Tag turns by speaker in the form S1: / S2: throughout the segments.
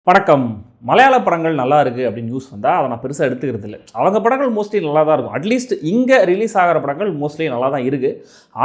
S1: வணக்கம். மலையாள படங்கள் நல்லா இருக்குது அப்படின்னு நியூஸ் வந்தால் அதை நான் பெருசாக எடுத்துக்கிறது இல்லை. அவங்க படங்கள் மோஸ்ட்லி நல்லா தான் இருக்கும். அட்லீஸ்ட் இங்கே ரிலீஸ் ஆகிற படங்கள் மோஸ்ட்லி நல்லா தான் இருக்குது.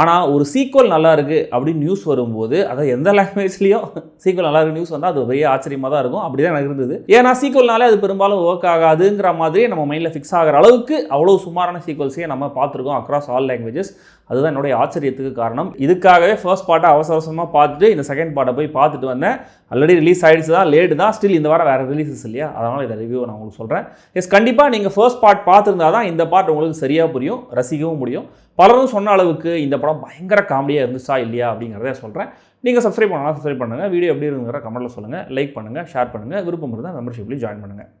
S1: ஆனால் ஒரு சீக்வல் நல்லா இருக்குது அப்படின்னு நியூஸ் வரும்போது அதை எந்த லாங்குவேஜ்லேயும் சீக்வல் நல்லா இருக்கு நியூஸ் வந்தால் அது பெரிய ஆச்சரியமாக தான் இருக்கும். அப்படி தான் எனக்கு இருந்தது. ஏன்னா சீக்வல்னாலே அது பெரும்பாலும் ஒர்க் ஆகாதுங்கிற மாதிரியே நம்ம மைண்டில் ஃபிக்ஸ் ஆகிற அளவுக்கு அவ்வளோ சுமாரான சீக்வல்ஸையே நம்ம பார்த்துருக்கோம் அக்ராஸ் ஆல் லாங்குவேஜஸ். அதுதான் என்னுடைய ஆச்சரியத்துக்கு காரணம். இதுக்காகவே ஃபர்ஸ்ட் பார்ட்டை அவசரமாக பார்த்துட்டு இந்த செகண்ட் பார்ட்டை போய் பார்த்துட்டு வந்தேன். ஆல்ரெடி ரிலீஸ் ஆகிடுச்சு தான், லேட்டு தான், ஸ்டில் இந்த வாரம் வேறு ரிலீஸஸ் இல்லையா, அதனால் இந்த ரிவ்யூ நான் உங்களுக்கு சொல்கிறேன். கண்டிப்பாக நீங்கள் ஃபர்ஸ்ட் பார்ட் பார்த்துருந்தா தான் இந்த பார்ட் உங்களுக்கு சரியாக புரியும், ரசிக்கவும் முடியும். பலரும் சொன்ன அளவுக்கு இந்த படம் பயங்கர காமெடியாக இருந்துச்சா இல்லையா அப்படிங்கிறத சொல்கிறேன். நீங்கள் சப்ஸ்கிரைப் பண்ணலாம், சப்ஸ்கிரைப் பண்ணுங்கள். வீடியோ எப்படி இருக்குங்கிற கமெண்ட்டில் சொல்லுங்கள், லைக் பண்ணுங்கள், ஷேர் பண்ணுங்கள். விருப்பம் இருந்தால் மெம்பர்ஷிப்லேயும் ஜாயின் பண்ணுங்கள்.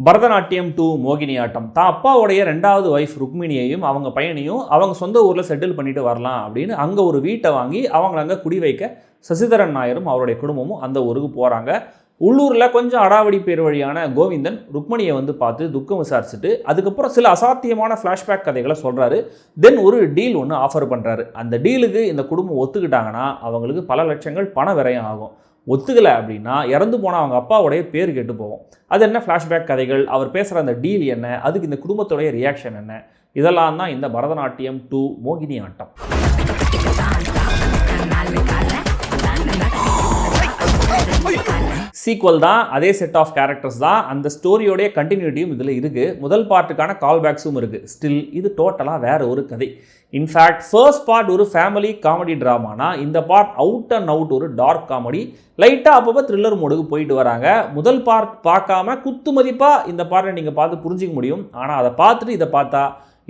S1: பரதநாட்டியம் 2 மோகினியாட்டம். தான் அப்பாவுடைய 2வது ஒய்ஃப் ருக்மிணியையும் அவங்க பையனையும் அவங்க சொந்த ஊரில் செட்டில் பண்ணிட்டு வரலாம் அப்படின்னு அங்கே ஒரு வீட்டை வாங்கி அவங்கள அங்கே குடி வைக்க சசிதரன் நாயரும் அவருடைய குடும்பமும் அந்த ஊருக்கு போகிறாங்க. உள்ளூரில் கொஞ்சம் அடாவடி பேர் வழியான கோவிந்தன் ருக்மணியை வந்து பார்த்து துக்கம் விசாரிச்சுட்டு அதுக்கப்புறம் சில அசாத்தியமான ஃப்ளாஷ்பேக் கதைகளை சொல்கிறாரு. தென் ஒரு டீல் ஒன்று ஆஃபர் பண்ணுறாரு. அந்த டீலுக்கு இந்த குடும்பம் ஒத்துக்கிட்டாங்கன்னா அவங்களுக்கு பல லட்சங்கள் பண விரயம் ஆகும். ஒத்துக்கலை அப்படின்னா இறந்து போனால் அவங்க அப்பாவுடைய பேர் கெட்டு போகும். அது என்ன ஃப்ளாஷ்பேக் கதைகள், அவர் பேசுகிற அந்த டீல் என்ன, அதுக்கு இந்த குடும்பத்துடைய ரியாக்ஷன் என்ன, இதெல்லாம் தான் இந்த பரதநாட்டியம் 2 மோகினியாட்டம். சீக்வல் தான், அதே செட் ஆஃப் கேரக்டர்ஸ் தான், அந்த ஸ்டோரியோடைய கண்டினியூட்டியும் இதில் இருக்குது. முதல் பார்ட்டுக்கான கால்பேக்ஸும் இருக்குது. ஸ்டில் இது டோட்டலாக வேறு ஒரு கதை. இன்ஃபேக்ட் ஃபர்ஸ்ட் பார்ட் ஒரு ஃபேமிலி காமெடி ட்ராமானா இந்த பார்ட் அவுட் அண்ட் அவுட் ஒரு டார்க் காமெடி. லைட்டாக அப்பப்போ த்ரில்லர் மோடுக்கு போயிட்டு வராங்க. முதல் பார்ட் பார்க்காம குத்து மதிப்பாக இந்த பார்ட்டை நீங்கள் பார்த்து புரிஞ்சிக்க முடியும். ஆனால் அதை பார்த்துட்டு இதை பார்த்தா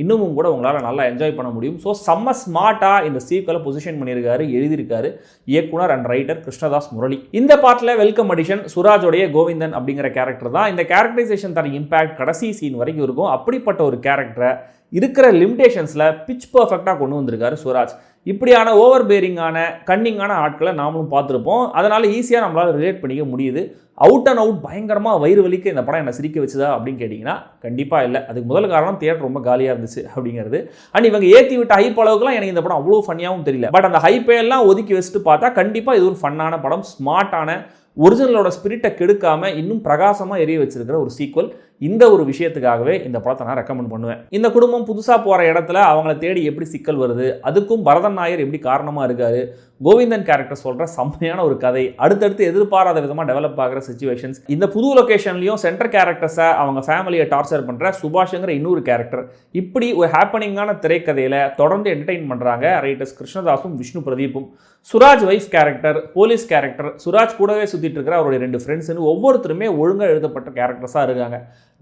S1: இன்னமும் கூட உங்களால் நல்லா என்ஜாய் பண்ண முடியும். ஸோ செம்ம ஸ்மார்ட்டாக இந்த சீக்வலை பொசிஷன் பண்ணியிருக்காரு, எழுதியிருக்காரு இயக்குனர் அண்ட் ரைட்டர் கிருஷ்ணதாஸ் முரளி. இந்த பார்ட்டில் வெல்கம் அடிஷன் சுராஜோடைய கோவிந்தன் அப்படிங்கிற கேரக்டர் தான். இந்த கேரக்டரைசேஷன் தர இம்பேக்ட் கடைசி சீன் வரைக்கும் இருக்கும். அப்படிப்பட்ட ஒரு கேரக்டரை இருக்கிற லிமிடேஷன்ஸில் பிச் பர்ஃபெக்டாக கொண்டு வந்திருக்காரு சுராஜ். இப்படியான ஓவர் பேரிங்கான கன்னிங்கான ஆட்களை நாமளும் பார்த்துருப்போம். அதனால் ஈஸியாக நம்மளால் ரிலேட் பண்ணிக்க முடியுது. அவுட் அண்ட் அவுட் பயங்கரமாக வயிறு வலிக்க இந்த படம் என்னை சிரிக்க வச்சுதா அப்படின்னு கேட்டிங்கன்னா கண்டிப்பாக இல்லை. அதுக்கு முதல் காரணம் தியேட்டர் ரொம்ப காலியாக இருந்துச்சு அப்படிங்கிறது. அண்ட் இவங்க ஏற்றி விட்ட ஹைப் அளவுக்குலாம் எனக்கு இந்த படம் அவ்வளோ ஃபன்னியாகவும் தெரியல. பட் அந்த ஹைப்பையெல்லாம் ஒதுக்கி வச்சுட்டு பார்த்தா கண்டிப்பாக இது ஒரு ஃபன்னான படம். ஸ்மார்ட்டான ஒரிஜினலோட ஸ்பிரிட்டை கெடுக்காமல் இன்னும் பிரகாசமாக எரிய வச்சிருக்கிற ஒரு சீக்வல். இந்த ஒரு விஷயத்துக்காகவே இந்த படத்தை நான் ரெக்கமெண்ட் பண்ணுவேன். இந்த குடும்பம் புதுசாக போகிற இடத்துல அவங்கள தேடி எப்படி சிக்கல் வருது, அதுக்கும் பரதன் நாயர் எப்படி காரணமாக இருக்காரு, கோவிந்தன் கேரக்டர் சொல்கிற செம்மையான ஒரு கதை, அடுத்தடுத்து எதிர்பாராத விதமாக டெவலப் ஆகிற சிச்சுவேஷன்ஸ், இந்த புது லொக்கேஷன்லையும் சென்டர் கேரக்டர்ஸை அவங்க ஃபேமிலியை டார்ச்சர் பண்ணுற சுபாஷுங்கிற இன்னொரு கேரக்டர், இப்படி ஒரு ஹேப்பனிங்கான திரைக்கதையில் தொடர்ந்து என்டர்டெயின் பண்ணுறாங்க ரைட்டர்ஸ் கிருஷ்ணதாஸும் விஷ்ணு பிரதீப்பும். Suraj wife character, police character, Suraj கூடவே சுற்றிட்டு இருக்கிற அவருடைய 2 ஃப்ரெண்ட்ஸ்னு ஒவ்வொருத்தருமே ஒழுங்காக எழுதப்பட்ட கேரக்டர்ஸாக இருக்காங்க.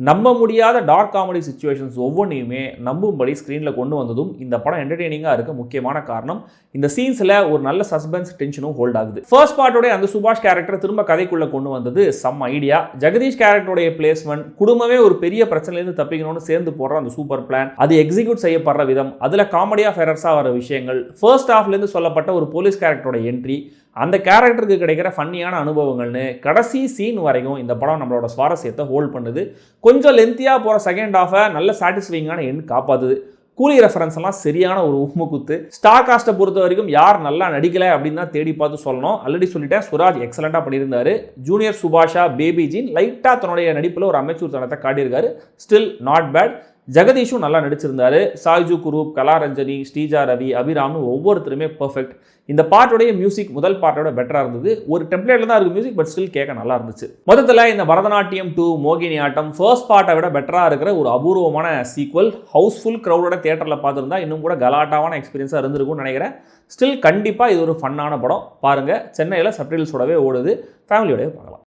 S1: நம்ப முடியாத டார்க் காமெடி சிச்சுவேஷன்ஸ் ஒவ்வொன்றையுமே நம்பும்படி ஸ்க்ரீனில் கொண்டு வந்ததும் இந்த படம் என்டர்டெய்னிங்காக இருக்க முக்கியமான காரணம். இந்த சீன்ஸில் ஒரு நல்ல சஸ்பென்ஸ் டென்ஷனும் ஹோல்ட் ஆகுது. ஃபர்ஸ்ட் பார்ட்டோடைய அந்த சுபாஷ் கேரக்டர் திரும்ப கதைக்குள்ளே கொண்டு வந்தது சம் ஐடியா. ஜெகதீஷ் கேரக்டருடைய பிளேஸ்மெண்ட், குடும்பமே ஒரு பெரிய பிரச்சனையிலேருந்து தப்பிக்கணும்னு சேர்ந்து போடுற அந்த சூப்பர் பிளான், அது எக்ஸிக்யூட் செய்யப்படுற விதம், அதில் காமெடியாக ஃபெரர்ஸாக வர விஷயங்கள், ஃபர்ஸ்ட் ஹாஃப்லேருந்து சொல்லப்பட்ட ஒரு போலீஸ் கேரக்டரோட என்ட்ரி, அந்த கேரக்டருக்கு கிடைக்கிற ஃபன்னியான அனுபவங்கள்னு கடைசி சீன் வரைக்கும் இந்த படம் நம்மளோட சுவாரஸ்யத்தை ஹோல்ட் பண்ணுது. கொஞ்சம் லென்த்தியாக போகிற செகண்ட் ஹாஃபை நல்ல சாட்டிஸ்ஃபைங்கான எண்ட் காப்பாற்றுது. கூலி ரெஃபரன்ஸ் எல்லாம் சரியான ஒரு உண்மைக்குத்து. ஸ்டார் காஸ்ட்டை பொறுத்த வரைக்கும் யார் நல்லா நடிக்கலை அப்படின்னு தான் தேடி பார்த்து சொல்லணும். ஆல்ரெடி சொல்லிட்டேன், சுராஜ் எக்ஸலண்ட்டாக பண்ணியிருந்தாரு. ஜூனியர் சுபாஷா, பேபி ஜீன் லைட்டாக தன்னுடைய நடிப்பில் ஒரு அமைச்சூர் தனத்தை காட்டியிருக்காரு. Still not bad. ஜெகதீஷும் நல்லா நடிச்சிருந்தாரு. சாய்ஜு குரூப், கலாரஞ்சனி, ஸ்ரீஜா ரவி, அபிராம்னு ஒவ்வொருத்தருமே பர்ஃபெக்ட். இந்த பார்ட்டோடைய மியூசிக் முதல் பார்ட்டோட பெட்டராக இருந்தது. ஒரு டெம்ப்ளேட்டில் தான் இருக்குது மியூசிக், பட் ஸ்டில் கேட்க நல்லா இருந்துச்சு. மொத்தத்தில் இந்த பரதநாட்டியம் 2 மோகினியாட்டம் ஃபர்ஸ்ட் பார்ட்டை விட பெட்டராக இருக்கிற ஒரு அபூர்வமான சீக்வல். ஹவுஸ்ஃபுல் க்ரௌடோட தியேட்டரில் பார்த்துருந்தா இன்னும் கூட கலாட்டாவான எக்ஸ்பீரியன்ஸாக இருந்திருக்கும்னு நினைக்கிறேன். ஸ்டில் கண்டிப்பாக இது ஒரு ஃபன்னான படம். பாருங்கள், சென்னையில் சப்டைட்டில்ஸோடவே ஓடுது. ஃபேமிலியோடவே பார்க்கலாம்.